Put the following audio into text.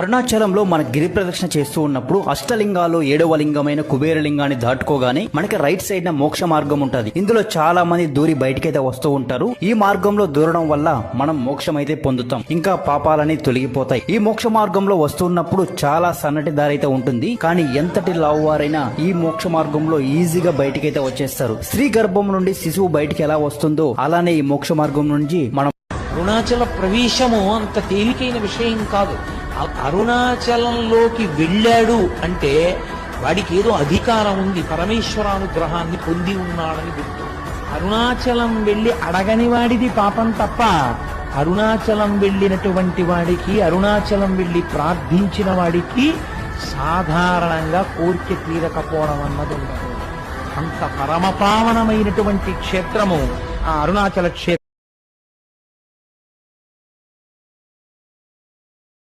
అరుణాచలంలో మన గిరి ప్రదక్షిణ చేస్తూ ఉన్నప్పుడు అష్టలింగాలు 7వ లింగమైన కుబేరలింగాన్ని దాటుకోగానే మనకి రైట్ సైడ్ మోక్ష మార్గం ఉంటది. ఇందులో చాలా మంది దూరి బయటకైతే వస్తూ ఉంటారు. ఈ మార్గంలో దూరడం వల్ల మనం మోక్షం అయితే పొందుతాం, ఇంకా పాపాలని తొలగిపోతాయి. ఈ మోక్ష మార్గంలో వస్తున్నప్పుడు చాలా సన్నటి దారి అయితే ఉంటుంది, కానీ ఎంతటి లావువారైనా ఈ మోక్ష మార్గంలో ఈజీగా బయటకైతే వచ్చేస్తారు. స్త్రీ గర్భం నుండి శిశువు బయటికి ఎలా వస్తుందో అలానే ఈ మోక్ష మార్గం నుంచి మనం అరుణాచల ప్రవేశము అంత తేలికైన విషయం కాదు. అరుణాచలంలోకి వెళ్ళాడు అంటే వాడికి ఏదో అధికారం ఉంది, పరమేశ్వరానుగ్రహాన్ని పొంది ఉన్నాడని గుర్తు. అరుణాచలం వెళ్ళి అడగని వాడిది పాపం తప్ప అరుణాచలం వెళ్ళినటువంటి వాడికి, అరుణాచలం వెళ్ళి ప్రార్థించిన వాడికి సాధారణంగా కోరిక తీరకపోవడం అన్నది ఉండదు. అంత పరమపావనమైనటువంటి క్షేత్రము ఆ అరుణాచల క్షేత్రం.